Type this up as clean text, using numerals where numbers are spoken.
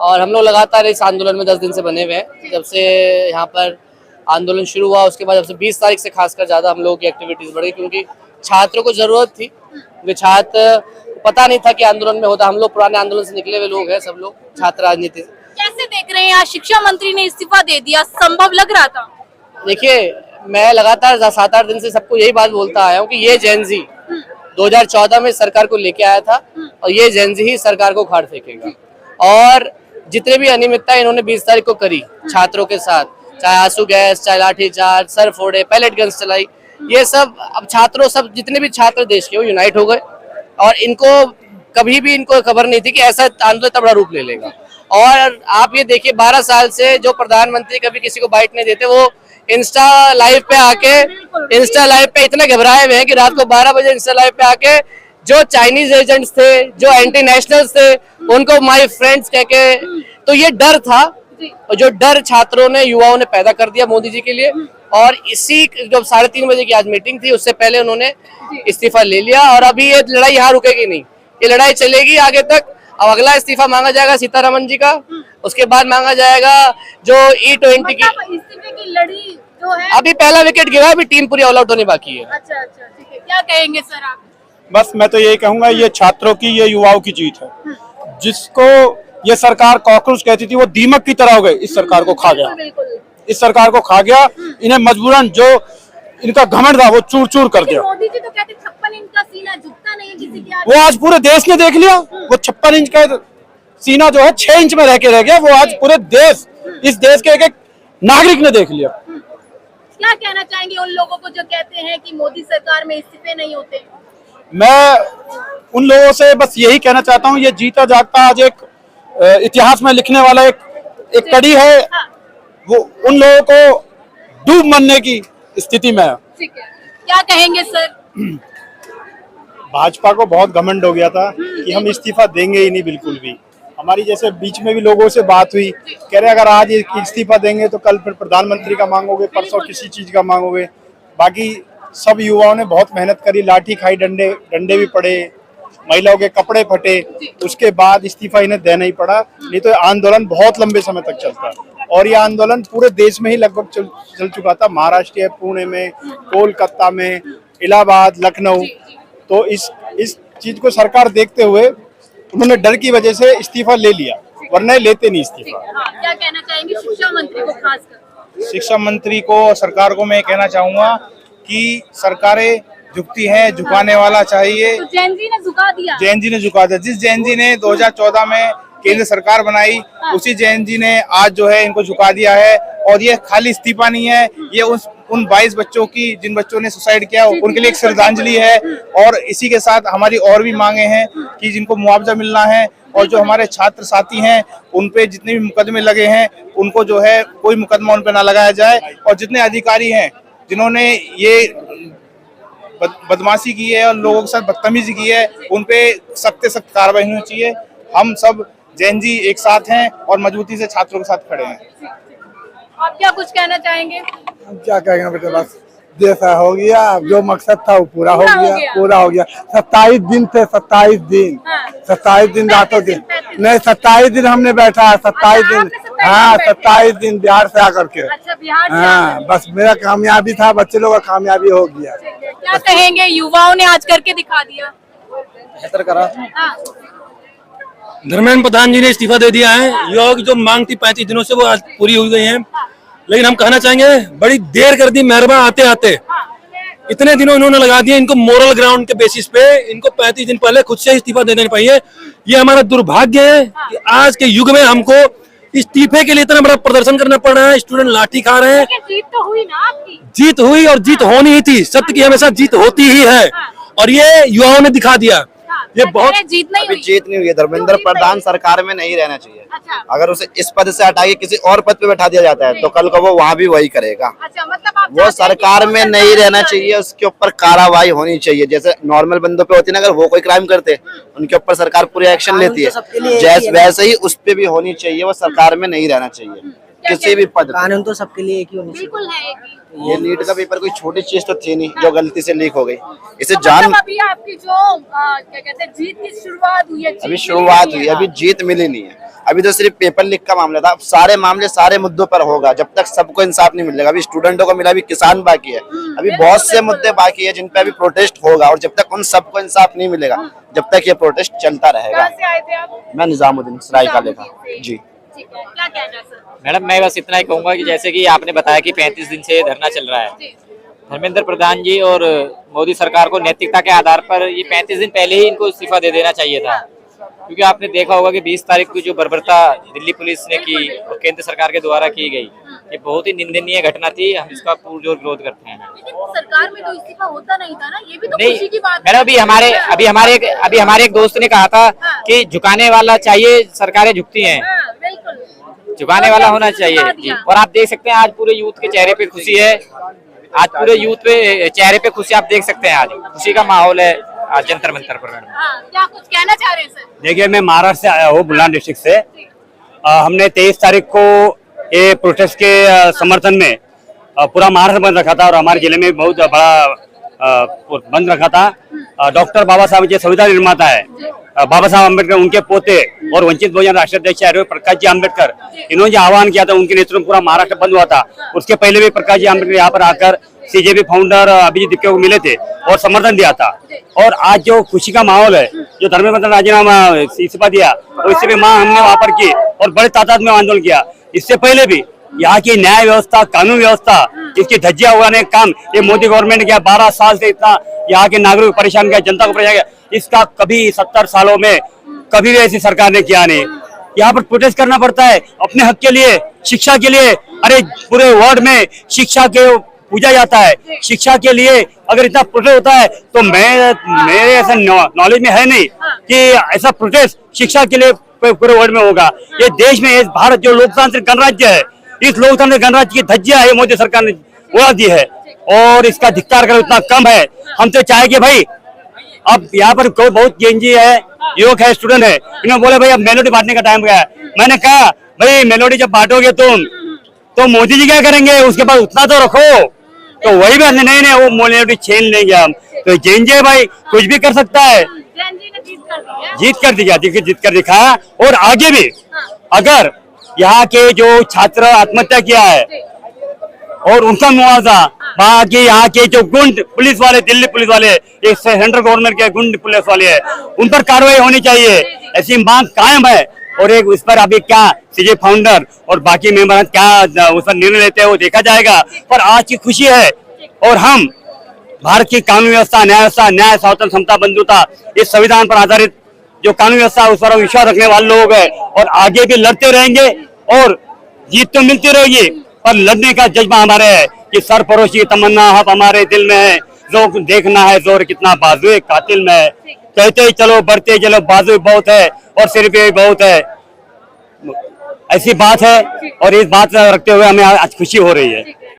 और हम लोग लगातार इस आंदोलन में 10 दिन से बने हुए हैं। जब से यहाँ पर आंदोलन शुरू हुआ उसके बाद जब से 20 तारीख से खासकर ज़्यादा हम लोगों की एक्टिविटीज़ बढ़ी, क्योंकि छात्रों को ज़रूरत थी। क्योंकि छात्र पता नहीं था कि आंदोलन में होता। हम लोग पुराने आंदोलन से निकले हुए लोग हैं, सब लोग छात्र राजनीति। कैसे देख रहे हैं, आज शिक्षा मंत्री ने इस्तीफा दे दिया, संभव लग रहा था? देखिए, मैं लगातार 7-8 दिन से सबको यही बात बोलता आया हूँ कि ये जेनजी 2014 में सरकार को लेके आया था और ये जेनजी ही सरकार को उखाड़ फेंकेगा। और जितने भी अनियमितता इन्होंने 20 तारीख को करी छात्रों के साथ, चाहे आंसू गैस, चाहे लाठीचार्ज, सर फोड़े, पैलेट गन्स चलाई, ये सब अब छात्रों सब जितने भी छात्र देश के वो यूनाइट हो गए। और इनको कभी भी इनको खबर नहीं थी कि ऐसा आंदोलन इतना बड़ा रूप ले लेगा। और आप ये देखिए 12 साल से जो प्रधानमंत्री कभी किसी को बाइट नहीं देते, वो इंस्टा लाइव पे इतने घबराए हुए हैं कि रात को 12 बजे इंस्टा लाइव पे आके जो चाइनीज एजेंट्स थे, जो एंटी नेशनल्स थे, उनको माय फ्रेंड्स कह के, तो ये डर था और जो डर छात्रों ने, युवाओं ने पैदा कर दिया मोदी जी के लिए। और इसी जब 3:30 बजे की आज मीटिंग थी, उससे पहले उन्होंने इस्तीफा ले लिया। और अभी ये लड़ाई यहाँ रुकेगी नहीं, ये लड़ाई चलेगी आगे तक। अब अगला इस्तीफा मांगा जाएगा सीतारमन जी का, उसके बाद मांगा जाएगा जो E20 की इस्तीफे की लड़ी जो है। अभी पहला विकेट गिरा है, अभी टीम पूरी ऑल आउट होने बाकी है। अच्छा, ठीक है, क्या कहेंगे सर आप? बस मैं तो यही कहूंगा, ये छात्रों की, ये युवाओं की जीत है। जिसको ये सरकार कॉकरोच कहती थी, वो दीमक की तरह हो गए, इस सरकार को खा गया, इस सरकार को खा गया। इन्हें मजबूरन जो इनका घमंड था वो चूर चूर कर दिया। मोदी जी तो कहते 56 इंच का सीना झुकता नहीं है किसी के आगे। वो आज पूरे देश ने देख लिया। वो 56 इंच का सीना जो है 6 इंच में रह गया। वो आज पूरे देश, इस देश के एक एक नागरिक ने देख लिया। क्या कहना चाहेंगे उन लोगों को जो कहते हैं कि मोदी सरकार में इस्तीफे नहीं होते? मैं उन लोगों से बस यही कहना चाहता हूँ, ये जीता जागता आज एक इतिहास में लिखने वाला एक कड़ी है। वो उन लोगों को डूब मरने की स्थिति में है। ठीक है, क्या कहेंगे सर? भाजपा को बहुत घमंड हो गया था कि हम इस्तीफा देंगे ही नहीं बिल्कुल भी। हमारी जैसे बीच में भी लोगों से बात हुई, कह रहे अगर आज इस्तीफा देंगे तो कल फिर प्रधानमंत्री का मांगोगे, परसों किसी चीज का मांगोगे। बाकी सब युवाओं ने बहुत मेहनत करी, लाठी खाई, डंडे भी पड़े, महिलाओं के कपड़े फटे, उसके बाद इस्तीफा इन्हें देना ही पड़ा। नहीं तो आंदोलन बहुत लंबे समय तक चलता और ये आंदोलन पूरे देश में ही लगभग चल चुका था। महाराष्ट्र, पुणे में, कोलकाता में, इलाहाबाद, लखनऊ। तो इस चीज को सरकार देखते हुए उन्होंने डर की वजह से इस्तीफा ले लिया, वरना लेते नहीं इस्तीफा। क्या कहना चाहेंगे शिक्षा मंत्री को खासकर? शिक्षा मंत्री को, सरकार को मैं कहना चाहूंगा कि सरकारें झुकती हैं, झुकाने वाला चाहिए। तो जैनजी ने झुका दिया। जैनजी ने झुका दिया। जिस जैनजी ने 2014 में केंद्र सरकार बनाई, उसी जैनजी ने आज जो है इनको झुका दिया है। और ये खाली इस्तीफा नहीं है, ये उन 22 बच्चों की, जिन बच्चों ने सुसाइड किया, उनके लिए एक श्रद्धांजलि है। और इसी के साथ हमारी और भी मांगे हैं कि जिनको मुआवजा मिलना है, और जो हमारे छात्र साथी हैं उन पे जितने भी मुकदमे लगे हैं उनको जो है कोई मुकदमा उन पे ना लगाया जाए। और जितने अधिकारी हैं जिन्होंने ये बदमाशी की है और लोगों के साथ बदतमीजी की है, उन पे सख्त से सख्त कार्रवाई होनी चाहिए। हम सब जैनजी एक साथ हैं और मजबूती से छात्रों के साथ खड़े हैं। आप क्या कुछ कहना चाहेंगे? क्या कहेंगे बेटा, बस जैसा हो गया, अब जो मकसद था वो पूरा हो गया। 27 दिन थे, 27 दिन। 27 दिन रातों दिन नहीं, 27 दिन हमने बैठा है, 27 दिन। हाँ, 27 दिन बिहार से आकर के। अच्छा, बिहार से। हाँ, बस मेरा कामयाबी था, बच्चे लोगों का कामयाबी हो गया। क्या कहेंगे, युवाओं ने आज करके दिखा दिया? बेहतर करा। धर्मेंद्र प्रधान जी ने इस्तीफा दे दिया है। युवाओं की जो मांग थी 35 दिनों से, वो आज पूरी हो गई है। लेकिन हम कहना चाहेंगे, बड़ी देर कर दी मेहरबान आते आते। इतने दिनों इन्होंने लगा दिए, इनको मोरल ग्राउंड के बेसिस पे इनको 35 दिन पहले खुद से इस्तीफा दे देना चाहिए। ये हमारा दुर्भाग्य है कि आज के युग में हमको इस्तीफे के लिए इतना बड़ा प्रदर्शन करना पड़ रहा है। स्टूडेंट लाठी खा रहे हैं। जीत तो हुई ना आपकी? जीत हुई और जीत होनी ही थी। सत्य की हमेशा जीत होती ही है और ये युवाओं ने दिखा दिया। ये बहुत जीत नहीं हुई। जीत नहीं हुई है। धर्मेंद्र प्रधान सरकार में नहीं रहना चाहिए। अच्छा। अगर उसे इस पद से हटा के किसी और पद पे बैठा दिया जाता है तो कल को वो वहाँ भी वही करेगा। अच्छा, मतलब आप वो सरकार में नहीं रहना चाहिए, उसके ऊपर कार्रवाई होनी चाहिए। जैसे नॉर्मल बंदों पे होती है ना, अगर वो कोई क्राइम करते उनके ऊपर सरकार पूरी एक्शन लेती है, जैसे वैसे ही उस पे भी होनी चाहिए। वो सरकार में नहीं रहना चाहिए किसी भी पद। कानून तो सबके लिए एक ही होनी चाहिए। बिल्कुल है एक ही। ये नीट का पेपर कोई छोटी चीज तो थी नहीं जो गलती से लीक हो गई। इसे जान मतलब अभी आपकी जो क्या कहते हैं जीत की शुरुआत हुई है, अभी शुरुआत हुई, अभी जीत मिली नहीं है। अभी तो सिर्फ पेपर लीक का मामला था, अब सारे मामले सारे मुद्दों पर होगा जब तक सबको इंसाफ नहीं मिलेगा। अभी स्टूडेंटों को मिला, अभी किसान बाकी है, अभी बहुत से मुद्दे बाकी है जिन पे अभी प्रोटेस्ट होगा और जब तक उन सबको इंसाफ नहीं मिलेगा जब तक ये प्रोटेस्ट चलता रहेगा। कहाँ से आए थे आप? मैं निजामुद्दीन सराय का लेखा जी। ठीक है, क्या कहना है सर? मैडम मैं बस इतना ही कहूंगा कि जैसे कि आपने बताया कि 35 दिन से ये धरना चल रहा है, जी, धर्मेंद्र प्रधान जी और मोदी सरकार को नैतिकता के आधार पर ये 35 दिन पहले ही इनको इस्तीफा दे देना चाहिए था। क्योंकि आपने देखा होगा कि 20 तारीख को जो बर्बरता दिल्ली पुलिस ने की और केंद्र सरकार के द्वारा की गई, ये बहुत ही निंदनीय घटना थी। हम इसका पुरजोर विरोध करते हैं। लेकिन सरकार में तो इस्तीफा होता नहीं था ना, ये भी तो नहीं खुशी की बात मैडम, अभी हमारे एक दोस्त ने कहा था कि झुकाने वाला चाहिए, सरकारें झुकती हैं, हाँ, बिल्कुल झुकाने वाला होना चाहिए जी। और आप देख सकते हैं आज पूरे यूथ के चेहरे पे खुशी है, आज पूरे यूथ पे चेहरे पे खुशी आप देख सकते हैं, आज खुशी का माहौल है आज जंतर मंतर पर। हाँ, क्या कुछ कहना चाह रहे हैं सर? देखिए, मैं महाराष्ट्र से आया हूँ, बुलढाना डिस्ट्रिक्ट से। हमने 23 तारीख को ये प्रोटेस्ट के समर्थन में पूरा महाराष्ट्र बंद रखा था और हमारे जिले में बहुत बड़ा बंद रखा था। डॉक्टर बाबा साहब जो संविधान निर्माता है, बाबा साहब अम्बेडकर, उनके पोते और वंचित बहुजन राष्ट्रीय अध्यक्ष प्रकाश जी अम्बेडकर, इन्होंने जो आह्वान किया था उनके नेतृत्व में पूरा महाराष्ट्र बंद हुआ था। उसके पहले भी प्रकाश जी अम्बेडकर यहाँ पर आकर सीजेपी फाउंडर अभिजीत दिप्के को मिले थे और समर्थन दिया था। और आज जो खुशी का माहौल है, जो धर्मेंद्र प्रधान राजीनामा इस्तीफा दिया और इससे भी मांग हमने वहां पर की और बड़े तादाद में आंदोलन किया। इससे पहले भी यहाँ की न्याय व्यवस्था, कानून व्यवस्था, इसकी धज्जियां उड़ाने का काम ये मोदी गवर्नमेंट ने किया। 12 साल से इतना यहाँ के नागरिक को परेशान किया, जनता को परेशान किया, इसका कभी 70 सालों में कभी भी ऐसी सरकार ने किया नहीं। यहाँ पर प्रोटेस्ट करना पड़ता है अपने हक के लिए, शिक्षा के लिए। अरे पूरे वर्ल्ड में शिक्षा के पूजा जाता है, शिक्षा के लिए अगर इतना प्रोटेस्ट होता है तो मेरे ऐसा नॉलेज में है नहीं कि ऐसा प्रोटेस्ट शिक्षा के लिए पूरे वर्ल्ड में होगा। ये देश में, इस भारत जो लोकतांत्रिक गणराज्य है, इस लोकतांत्रिक गणराज्य की धज्जियां है मोदी सरकार ने उड़ा दी है और इसका धिक्कार कर उतना कम है। हम तो चाहे कि भाई अब यहाँ पर कोई बहुत जेएनजी है, युवक है, स्टूडेंट है, इन्होंने बोले भाई अब मेलोडी बांटने का टाइम गया है। मैंने कहा भाई मेलोडी जब बांटोगे तुम तो मोदी जी क्या करेंगे, उसके बाद उतना तो रखो। तो वही बात नहीं, वो मेलोडी छीन लेंगे हम। तो जेएनजी भाई कुछ भी कर सकता है, जीत कर दिखाया। और आगे भी अगर यहाँ के जो छात्र आत्महत्या किया है और उनका मुआवजा, वहाँ के यहाँ के जो गुंड पुलिस वाले, दिल्ली पुलिस वाले, एक सेंट्रल गवर्नमेंट के गुंड पुलिस वाले हैं, उन पर कार्रवाई होनी चाहिए। ऐसी मांग कायम है। और एक उस पर अभी क्या सीजे फाउंडर और बाकी मेंबर क्या उस पर निर्णय लेते हैं वो देखा जाएगा। पर आज की खुशी है और हम भारत की कानून व्यवस्था, न्याय स्वतंत्र, समता, बंधुता, इस संविधान पर आधारित जो कानून व्यवस्था उस पर विश्वास रखने वाले लोग हैं और आगे भी लड़ते रहेंगे और जीत तो मिलती रहेगी पर लड़ने का जज्बा हमारे है कि सरफरोशी की तमन्ना अब हमारे दिल में है। जो देखना है जोर कितना बाजुए कातिल में है, कहते ही चलो बढ़ते चलो, बाजू बहुत है और सिर पे बहुत है, ऐसी बात है। और इस बात रखते हुए हमें आज खुशी हो रही है।